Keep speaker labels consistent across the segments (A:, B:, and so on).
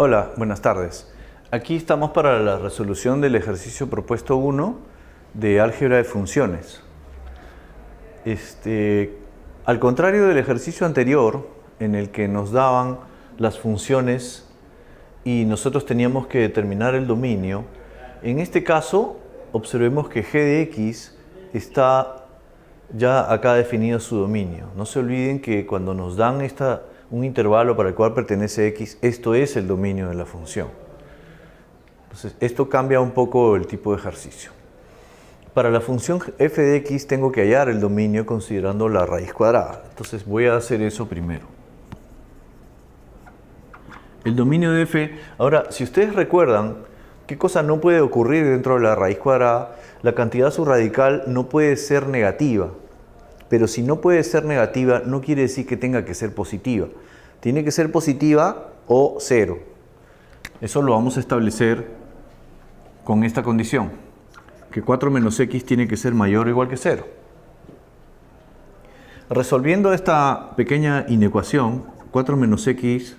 A: Hola, buenas tardes. Aquí estamos para la resolución del ejercicio propuesto 1 de álgebra de funciones. Al contrario del ejercicio anterior, en el que nos daban las funciones y nosotros teníamos que determinar el dominio, en este caso observemos que g de x está ya acá definido su dominio. No se olviden que cuando nos dan un intervalo para el cual pertenece x, esto es el dominio de la función. Entonces, esto cambia un poco el tipo de ejercicio. Para la función f de x tengo que hallar el dominio considerando la raíz cuadrada. Entonces voy a hacer eso primero. El dominio de f, ahora si ustedes recuerdan, ¿qué cosa no puede ocurrir dentro de la raíz cuadrada? La cantidad subradical no puede ser negativa. Pero si no puede ser negativa, no quiere decir que tenga que ser positiva. Tiene que ser positiva o 0. Eso lo vamos a establecer con esta condición, que 4 menos x tiene que ser mayor o igual que 0. Resolviendo esta pequeña inecuación, 4 menos x,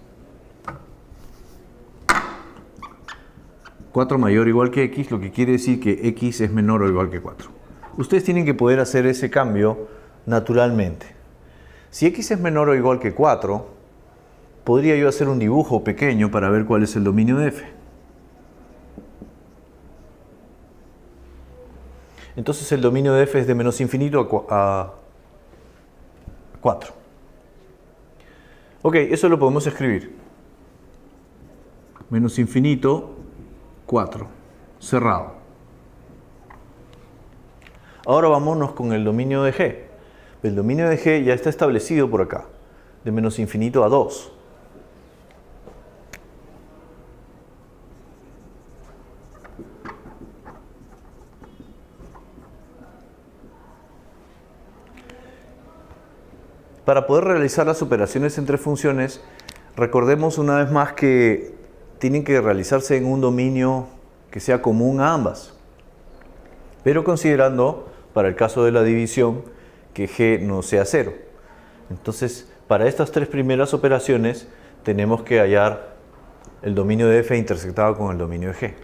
A: 4 mayor o igual que x, lo que quiere decir que x es menor o igual que 4. Ustedes tienen que poder hacer ese cambio naturalmente. Si x es menor o igual que 4, podría yo hacer un dibujo pequeño para ver cuál es el dominio de f. Entonces el dominio de f es de menos infinito a 4. Ok, eso lo podemos escribir. Menos infinito, 4. Cerrado. Ahora vámonos con el dominio de g. El dominio de g ya está establecido por acá, de menos infinito a 2. Para poder realizar las operaciones entre funciones, recordemos una vez más que tienen que realizarse en un dominio que sea común a ambas. Pero considerando, para el caso de la división, que g no sea 0. Entonces, para estas tres primeras operaciones, tenemos que hallar el dominio de f intersectado con el dominio de g.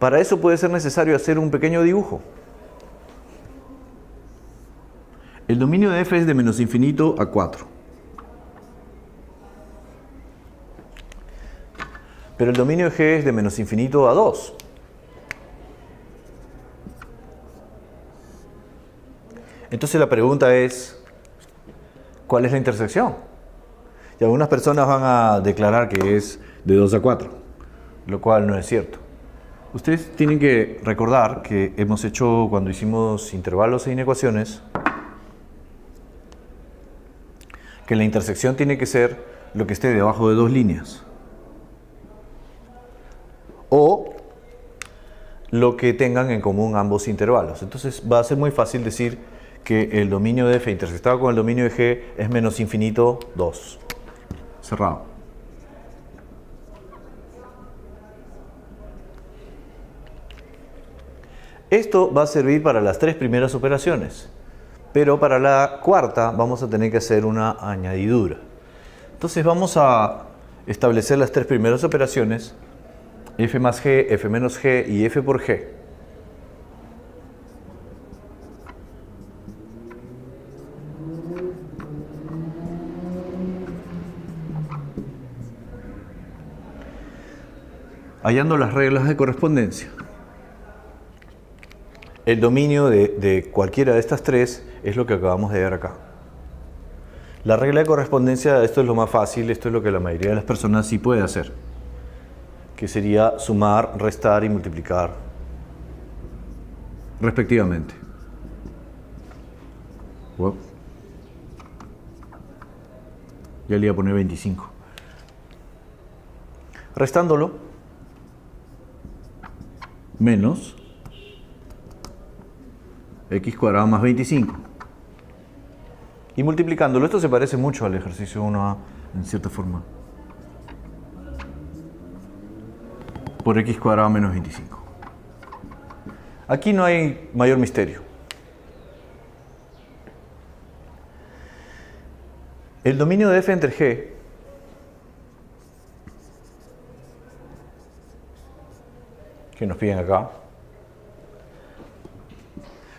A: Para eso puede ser necesario hacer un pequeño dibujo. El dominio de f es de menos infinito a 4. Pero el dominio de g es de menos infinito a 2. Entonces la pregunta es, ¿cuál es la intersección? Y algunas personas van a declarar que es de 2 a 4, lo cual no es cierto. Ustedes tienen que recordar que hemos hecho, cuando hicimos intervalos e inecuaciones, que la intersección tiene que ser lo que esté debajo de dos líneas. O lo que tengan en común ambos intervalos. Entonces va a ser muy fácil decir que el dominio de f intersectado con el dominio de g es menos infinito 2. Cerrado. Esto va a servir para las tres primeras operaciones. Pero para la cuarta vamos a tener que hacer una añadidura. Entonces vamos a establecer las tres primeras operaciones, f más g, f menos g y f por g. Hallando las reglas de correspondencia. El dominio de cualquiera de estas tres es lo que acabamos de ver acá. La regla de correspondencia, esto es lo más fácil, esto es lo que la mayoría de las personas sí puede hacer, que sería sumar, restar y multiplicar respectivamente. Ya le iba a poner 25. Restándolo, menos x cuadrado más 25. Y multiplicándolo, esto se parece mucho al ejercicio 1A en cierta forma. por x cuadrado menos 25. Aquí no hay mayor misterio. El dominio de f entre g que nos piden acá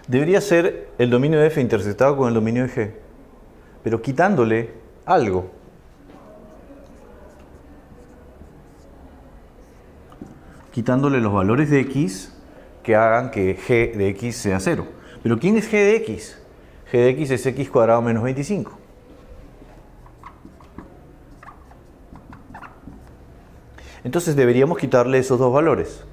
A: debería ser el dominio de f intersectado con el dominio de g, pero quitándole algo. Quitándole los valores de x que hagan que g de x sea 0. ¿Pero quién es g de x? G de x es x cuadrado menos 25. Entonces deberíamos quitarle esos dos valores.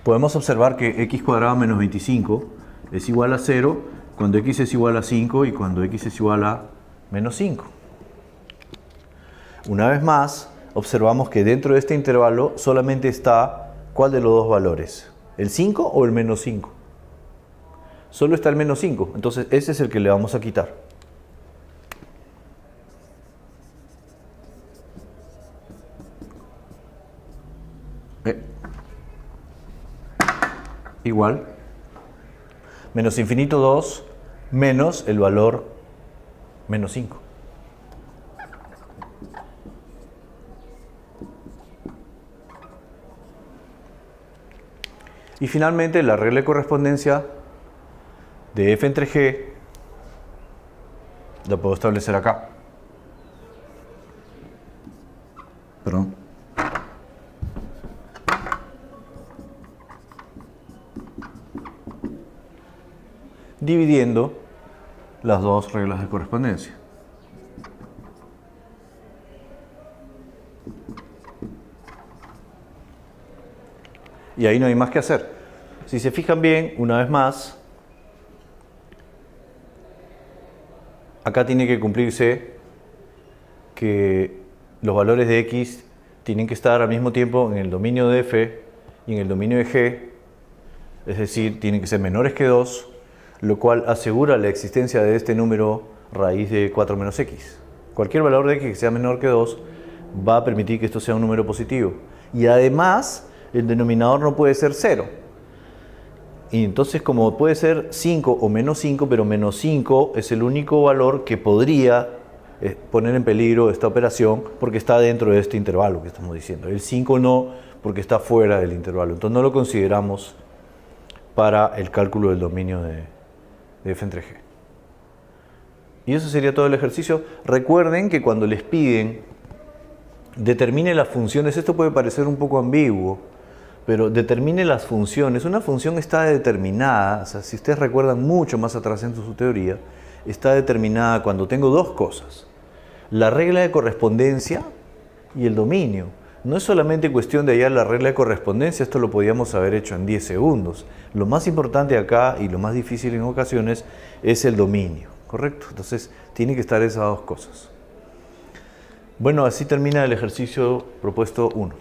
A: Podemos observar que x cuadrado menos 25 es igual a 0 cuando x es igual a 5 y cuando x es igual a menos 5. Una vez más, observamos que dentro de este intervalo solamente está ¿cuál de los dos valores? ¿El 5 o el menos 5? Solo está el menos 5, entonces ese es el que le vamos a quitar. Igual menos infinito 2 menos el valor menos 5. Y finalmente la regla de correspondencia de f entre g la puedo establecer acá. Perdón. Dividiendo las dos reglas de correspondencia. Y ahí no hay más que hacer. Si se fijan bien, una vez más, acá tiene que cumplirse que los valores de x tienen que estar al mismo tiempo en el dominio de f y en el dominio de g, es decir, tienen que ser menores que 2, lo cual asegura la existencia de este número raíz de 4 menos x. Cualquier valor de x que sea menor que 2 va a permitir que esto sea un número positivo. Y además, el denominador no puede ser 0. Y entonces, como puede ser 5 o menos 5, pero menos 5 es el único valor que podría poner en peligro esta operación porque está dentro de este intervalo que estamos diciendo. El 5 no, porque está fuera del intervalo. Entonces no lo consideramos para el cálculo del dominio de f entre g. Y eso sería todo el ejercicio. Recuerden que cuando les piden determine las funciones, esto puede parecer un poco ambiguo, pero determine las funciones. Una función está determinada, o sea, si ustedes recuerdan mucho más atrás en su teoría, está determinada cuando tengo dos cosas: la regla de correspondencia y el dominio. No es solamente cuestión de hallar la regla de correspondencia, esto lo podíamos haber hecho en 10 segundos. Lo más importante acá y lo más difícil en ocasiones es el dominio, ¿correcto? Entonces, tienen que estar esas dos cosas. Bueno, así termina el ejercicio propuesto 1.